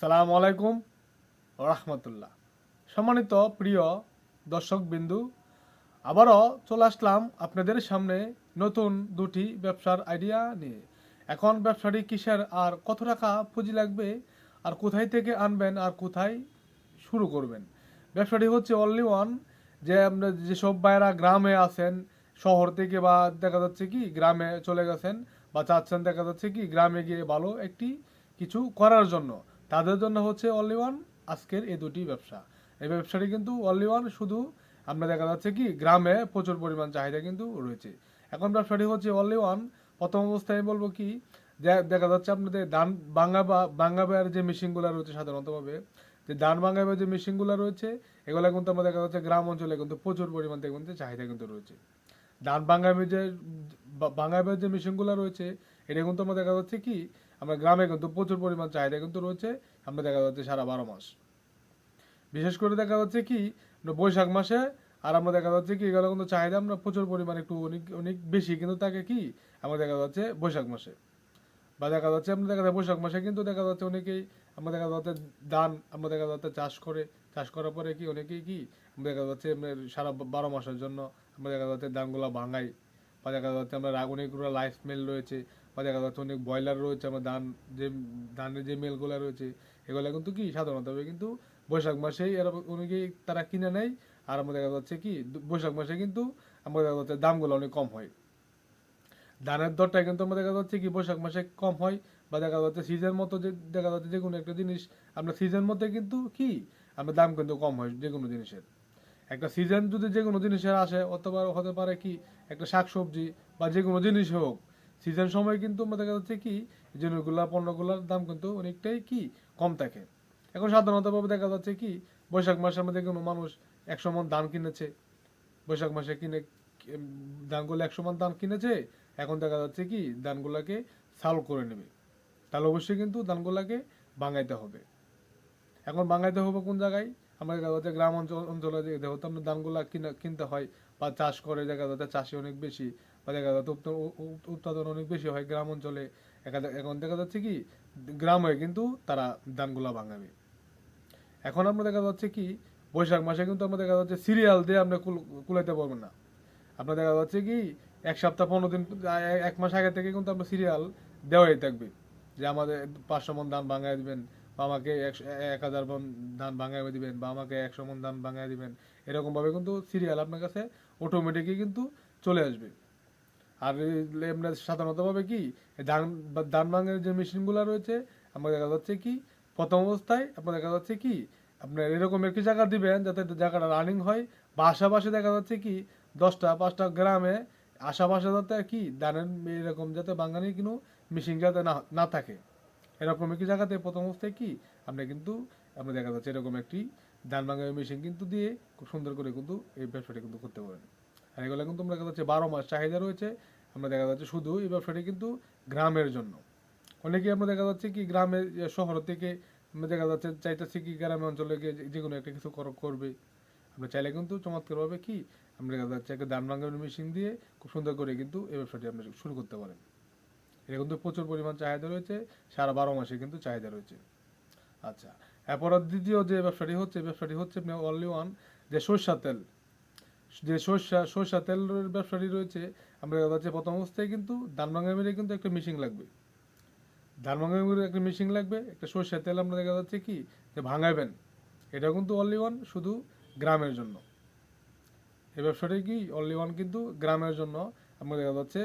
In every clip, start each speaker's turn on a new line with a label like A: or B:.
A: আসসালামু আলাইকুম রহমতুল্লাহ। সম্মানিত প্রিয় দর্শক বিন্দু, আবারও চলে আসলাম আপনাদের সামনে নতুন দুটি ব্যবসার আইডিয়া নিয়ে। এখন ব্যবসাটি কিসের আর কত টাকা পুঁজি লাগবে আর কোথায় থেকে আনবেন আর কোথায় শুরু করবেন। ব্যবসাটি হচ্ছে অনলি ওয়ান, যে আপনার যেসব ভাইয়েরা গ্রামে আছেন, শহর থেকে বা দেখা যাচ্ছে কি গ্রামে চলে গেছেন বা চাচ্ছেন দেখা যাচ্ছে কি গ্রামে গিয়ে ভালো একটি কিছু করার জন্য, তাদের জন্য হচ্ছে অনলি ওয়ান আজকের এই দুটি ব্যবসা। এই ব্যবসাটি কিন্তু অনলি ওয়ান শুধু আমরা দেখা যাচ্ছে কি গ্রামে প্রচুর পরিমাণ চাহিদা কিন্তু রয়েছে। এখন ব্যবসাটি হচ্ছে অনলি ওয়ান। প্রথম অবস্থায় বলবো কি, যে দেখা যাচ্ছে আপনাদের ধান বাঙ্গাবার যে মেশিনগুলো রয়েছে, সাধারণতভাবে যে ধান বাঙ্গাবার যে মেশিনগুলো রয়েছে, এগুলো কিন্তু আমরা দেখা যাচ্ছে গ্রাম অঞ্চলে কিন্তু প্রচুর পরিমাণ কিন্তু চাহিদা কিন্তু রয়েছে। ধান বাঙ্গাবার যে মেশিনগুলো রয়েছে, এটা কিন্তু আমরা দেখা যাচ্ছে কি আমরা গ্রামে কিন্তু প্রচুর পরিমাণ চাহিদা কিন্তু রয়েছে। আমরা দেখা যাচ্ছে সারা 12 মাস, বিশেষ করে দেখা যাচ্ছে কি বৈশাখ মাসে। আর আমরা দেখা যাচ্ছে কি এগুলো কিন্তু চাহিদা আমরা প্রচুর পরিমাণে একটু অনেক অনেক বেশি কিন্তু থাকে কি আমরা দেখা যাচ্ছে বৈশাখ মাসে, বা দেখা যাচ্ছে আমরা দেখা যায় বৈশাখ মাসে কিন্তু দেখা যাচ্ছে অনেকেই আমরা দেখা যাচ্ছে ধান আমরা দেখা যাচ্ছে চাষ করে, চাষ করার পরে কি অনেকেই কি আমরা দেখা যাচ্ছে সারা 12 মাসের জন্য আমরা দেখা যাচ্ছে ধানগুলো ভাঙাই, বা দেখা যাচ্ছে আমরা অনেকগুলো লাইস মিল রয়েছে, বা দেখা যাচ্ছে অনেক ব্রয়লার রয়েছে, আমরা যে ধানের যে মিলগুলো রয়েছে, এগুলো কিন্তু কি সাধারণতভাবে কিন্তু বৈশাখ মাসেই এরা অনেকেই তারা কিনে নেয়। আর আমরা দেখা যাচ্ছে কি বৈশাখ মাসে কিন্তু আমরা দেখা যাচ্ছে দামগুলো অনেক কম হয়। ধানের দরটা কিন্তু আমরা দেখা যাচ্ছে কি বৈশাখ মাসে কম হয়, বা দেখা যাচ্ছে সিজন মতো যে দেখা যাচ্ছে যে কোনো একটা জিনিস আমরা সিজন মধ্যে কিন্তু কি আমরা দাম কিন্তু কম হয় যে কোনো জিনিসের। একটা সিজন যদি যে কোনো জিনিসের আসে, অথবা হতে পারে কি একটা শাকসবজি বা যে কোনো জিনিস হোক, সিজন সময় কিন্তু আমরা দেখা যাচ্ছে কি জিনিসগুলা পণ্যগুলোর দাম কিন্তু অনেকটাই কি কম থাকে। এখন সাধারণতভাবে দেখা যাচ্ছে কি বৈশাখ মাসে আমাদের কোনো মানুষ 100 মণ ধান কিনেছে, বৈশাখ মাসে কিনে ধানগুলো 100 মণ ধান কিনেছে, এখন দেখা যাচ্ছে কি ধানগুলাকে চাল করে নেবে, তাহলে অবশ্যই কিন্তু ধানগুলাকে ভাঙাইতে হবে। এখন বাঙাইতে হবে কোন জায়গায়, আমরা দেখা যাচ্ছে গ্রাম অঞ্চলে যেহেতু আমরা ধানগুলা কিনতে হয় বা চাষ করে, দেখা যাচ্ছে চাষি অনেক বেশি, বা দেখা যাচ্ছে উৎপাদন অনেক বেশি হয় গ্রাম অঞ্চলে। এখন দেখা যাচ্ছে কি গ্রামে কিন্তু তারা ধানগুলা ভাঙাবে। এখন আমরা দেখা যাচ্ছে কি বৈশাখ মাসে কিন্তু আমরা দেখা যাচ্ছে সিরিয়াল দিয়ে আমরা কুলাইতে পারবো না। আপনার দেখা যাচ্ছে কি 1 সপ্তাহ 15 দিন 1 মাস আগে থেকে কিন্তু আমরা সিরিয়াল দেওয়াই থাকবে, যে আমাদের 500 মণ ধান ভাঙায় দিবেন, বা আমাকে 1000 মণ ধান ভাঙায় দিবেন, বা আমাকে 100 মণ ধান ভাঙায় দিবেন। এরকম ভাবে কিন্তু সিরিয়াল আপনার কাছে অটোমেটিকই কিন্তু চলে আসবে। আর আমরা সাধারণতভাবে কি ধান ধান ভাঙার যে মেশিনগুলো রয়েছে, আমরা দেখা যাচ্ছে কি প্রথম অবস্থায় আপনার দেখা যাচ্ছে কি আপনার এরকম একটি জায়গা দিবেন যাতে জায়গাটা রানিং হয়, বা আশেপাশে দেখা যাচ্ছে কি 10টা 5টা গ্রামে আশেপাশে যাতে কি ধানের এরকম যাতে বাঙালি কোনো মেশিন যাতে না না থাকে, এরকম একটি জায়গাতে প্রথম অবস্থায় কি আপনি কিন্তু আপনি দেখা যাচ্ছে এরকম একটি ধান ভাঙার মেশিন কিন্তু দিয়ে খুব সুন্দর করে কিন্তু এই ব্যবসাটি কিন্তু করতে পারেন। আর এগুলো কিন্তু আমরা দেখা যাচ্ছে 12 মাস চাহিদা রয়েছে। আমরা দেখা যাচ্ছে শুধু এই ব্যবসাটি কিন্তু গ্রামের জন্য। অনেকেই আমরা দেখা যাচ্ছে কি গ্রামের শহর থেকে আমরা দেখা যাচ্ছে চাইতেছি কি গ্রামের অঞ্চলে গিয়ে যে কোনো একটা কিছু করবে। আমরা চাইলে কিন্তু চমৎকারভাবে কি আমরা দেখা যাচ্ছে একটা ধান ভাঙানোর মেশিন দিয়ে খুব সুন্দর করে কিন্তু এই ব্যবসাটি আপনি শুরু করতে পারেন। এটা কিন্তু প্রচুর পরিমাণ চাহিদা রয়েছে, সারা 12 মাসে কিন্তু চাহিদা রয়েছে। আচ্ছা, এরপর দ্বিতীয় যে ব্যবসাটি হচ্ছে আপনি অনলি ওয়ান, যে সরষা তেল, যে সরষা তেলের ব্যবসাটি রয়েছে। আমরা দেখা যাচ্ছে প্রথম অবস্থায় কিন্তু ধান ভাঙানোর কিন্তু একটা মেশিন লাগবে, ধান ভাঙানোর একটা মেশিন লাগবে, একটা সরষের তেল আমরা দেখা যাচ্ছে কি যে ভাঙাবেন, এটা কিন্তু অনলি ওয়ান শুধু গ্রামের জন্য। এই ব্যবসাটাই কি অনলি ওয়ান কিন্তু গ্রামের জন্য। আমরা দেখা যাচ্ছে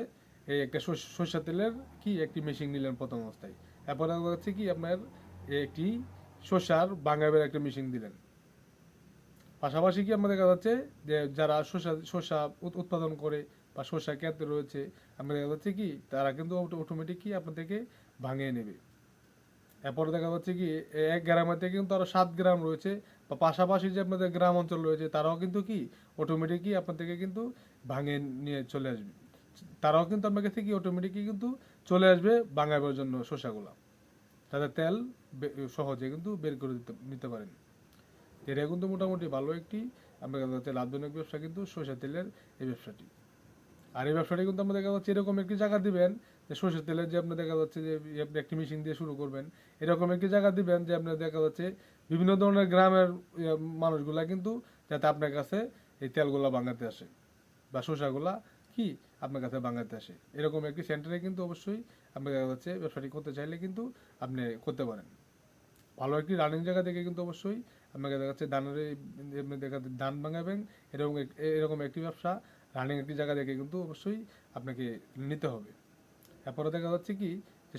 A: এই একটা সরষের তেলের কি একটি মেশিন নিলেন প্রথম অবস্থায়, এরপর দেখা যাচ্ছে কি আপনার একটি শসার ভাঙাবের একটা মেশিন দিলেন। পাশাপাশি কি আমরা দেখা যাচ্ছে যে যারা শসা উৎপাদন করে বা শসা ক্ষেত রয়েছে, আমরা দেখা যাচ্ছে কি তারা কিন্তু অটোমেটিক কি আপনার থেকে ভাঙিয়ে নেবে। এরপরে দেখা যাচ্ছে কি 1 গ্রামের থেকে কিন্তু আরো 7 গ্রাম রয়েছে, বা পাশাপাশি যে আপনাদের গ্রাম অঞ্চল রয়েছে তারাও কিন্তু কি অটোমেটিকই আপনার থেকে কিন্তু ভাঙিয়ে নিয়ে চলে আসবে। তারাও কিন্তু আপনার কাছে কি অটোমেটিকই কিন্তু চলে আসবে ভাঙাবার জন্য শসাগুলা, তাদের তেল সহজে কিন্তু বের করে নিতে পারেন। এটা কিন্তু মোটামুটি ভালো একটি আমরা দেখা যাচ্ছে লাভজনক ব্যবসা কিন্তু সরিষা তেলের এই ব্যবসাটি। আর এই ব্যবসাটি কিন্তু আমরা দেখা যাচ্ছে এরকম একটি জায়গা দিবেন যে সরষের তেলের যে আপনি দেখা যাচ্ছে যে আপনি একটি মেশিন দিয়ে শুরু করবেন, এরকম একটি জায়গা দিবেন যে আপনার দেখা যাচ্ছে বিভিন্ন ধরনের গ্রামের মানুষগুলা কিন্তু যাতে আপনার কাছে এই তেলগুলা বাঙাতে আসে বা শসাগুলা কি আপনার কাছে বাঙাতে আসে, এরকম একটি সেন্টারে কিন্তু অবশ্যই আপনি দেখা যাচ্ছে ব্যবসাটি করতে চাইলে কিন্তু আপনি করতে পারেন। ভালো একটি রানিং জায়গা থেকে কিন্তু অবশ্যই আপনাকে দেখা যাচ্ছে ধান ভাঙাবেন, এরকম একটি ব্যবসা রানিং একটি জায়গা থেকে কিন্তু অবশ্যই আপনাকে নিতে হবে। এরপরে দেখা যাচ্ছে কি যে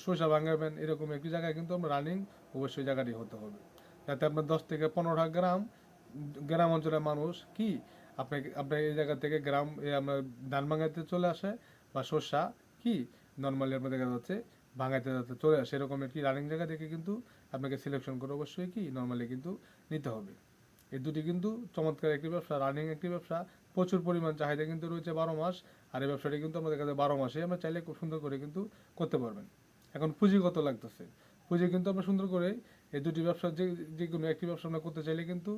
A: সরষা ভাঙাবেন, এরকম একটি জায়গায় কিন্তু আমরা রানিং অবশ্যই জায়গাটি হতে হবে, যাতে আপনার 10 থেকে 15টা গ্রাম অঞ্চলের মানুষ কি আপনার এই জায়গা থেকে আমরা ধান ভাঙাইতে চলে আসে বা সরষা কি নর্মালি আপনার দেখা যাচ্ছে ভাঙাইতে যাতে চলে আসে, এরকম একটি রানিং জায়গা থেকে কিন্তু আপনাকে সিলেকশন করে অবশ্যই কি নর্মালি কিন্তু নিতে হবে। এই দুটি কিন্তু চমৎকার একটি ব্যবসা, রানিং একটি ব্যবসা, প্রচুর পরিমাণ চাহিদা কিন্তু রয়েছে 12 মাস। আর এই ব্যবসাটি কিন্তু আমাদের কাছে 12 মাসে আমরা চাইলে খুব সুন্দর করে কিন্তু করতে পারবেন। এখন পুঁজি কত লাগতেছে, পুঁজি কিন্তু আমরা সুন্দর করে এই দুটি ব্যবসা যে কোনো একটি ব্যবসা আমরা করতে চাইলে কিন্তু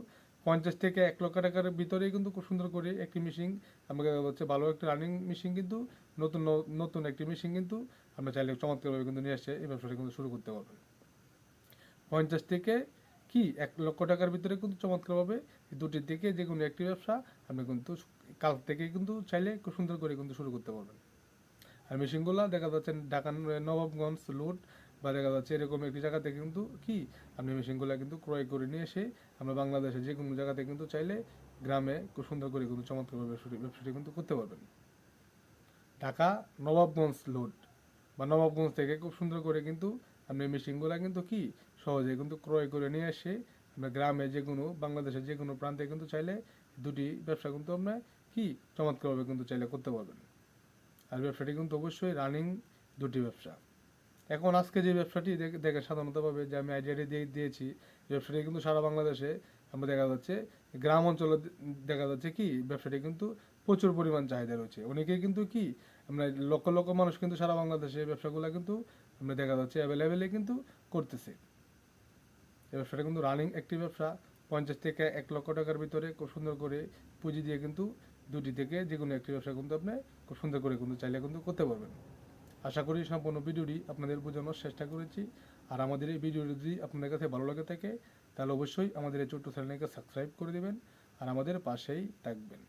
A: 50 থেকে 1 লক্ষ টাকার ভিতরেই কিন্তু খুব সুন্দর করে একটি মেশিন আমাকে হচ্ছে ভালো একটা রানিং মেশিন কিন্তু নতুন নতুন একটি মেশিন কিন্তু আমরা চাইলে চমৎকারভাবে কিন্তু নিয়ে আসছে এই ব্যবসাটা কিন্তু শুরু করতে পারবেন। 50 থেকে 1 লক্ষ টাকার ভিতরে কিন্তু চমৎকারভাবে এই দুটির থেকে যে কোনো একটি ব্যবসা আপনি কিন্তু কাল থেকে কিন্তু চাইলে খুব সুন্দর করে কিন্তু শুরু করতে পারবেন। আর মেশিনগুলো দেখা যাচ্ছে ঢাকার নবাবগঞ্জ লুট বা দেখা যাচ্ছে এরকম একটি জায়গা থেকে কিন্তু কি আপনি মেশিনগুলো কিন্তু ক্রয় করে নিয়ে এসে আমরা বাংলাদেশে যে কোনো জায়গাতে কিন্তু চাইলে গ্রামে খুব সুন্দর করে কিন্তু চমৎকারভাবে ব্যবসাটি কিন্তু করতে পারবেন। ঢাকা নবাবগঞ্জ লুট বা নবাবগঞ্জ থেকে খুব সুন্দর করে কিন্তু আপনি মেশিনগুলো কিন্তু কি সহজে কিন্তু ক্রয় করে নিয়ে এসে আমরা গ্রামে যে কোনো বাংলাদেশের যে কোনো প্রান্তে কিন্তু চাইলে দুটি ব্যবসা কিন্তু আমরা কি চমৎকারভাবে কিন্তু চাইলে করতে পারবেন। আর ব্যবসাটি কিন্তু অবশ্যই রানিং দুটি ব্যবসা। এখন আজকে যে ব্যবসাটি দেখে সাধারণতভাবে যে আমি আইডিয়াটি দিয়েছি, ব্যবসাটি কিন্তু সারা বাংলাদেশে আমরা দেখা যাচ্ছে গ্রাম অঞ্চলে দেখা যাচ্ছে কি ব্যবসাটি কিন্তু প্রচুর পরিমাণ চাহিদা রয়েছে। অনেকেই কিন্তু কি আমরা লক্ষ লক্ষ মানুষ কিন্তু সারা বাংলাদেশে ব্যবসাগুলো কিন্তু আমরা দেখা যাচ্ছে অ্যাভেলেবেলে কিন্তু করতেছে। এই ব্যবসাটা কিন্তু রানিং একটি ব্যবসা, 50 থেকে 1 লক্ষ টাকার ভিতরে খুব সুন্দর করে পুঁজি দিয়ে কিন্তু দুটি থেকে যে কোনো একটি ব্যবসা কিন্তু আপনি খুব সুন্দর করে কিন্তু চাইলে কিন্তু করতে পারবেন। আশা করি সম্পূর্ণ ভিডিওটি আপনাদের বোঝানোর চেষ্টা করেছি। আর আমাদের এই ভিডিওটি যদি আপনাদের কাছে ভালো লাগে থাকে তাহলে অবশ্যই আমাদের এই ছোট্ট চ্যানেলকে সাবস্ক্রাইব করে দেবেন আর আমাদের পাশেই থাকবেন।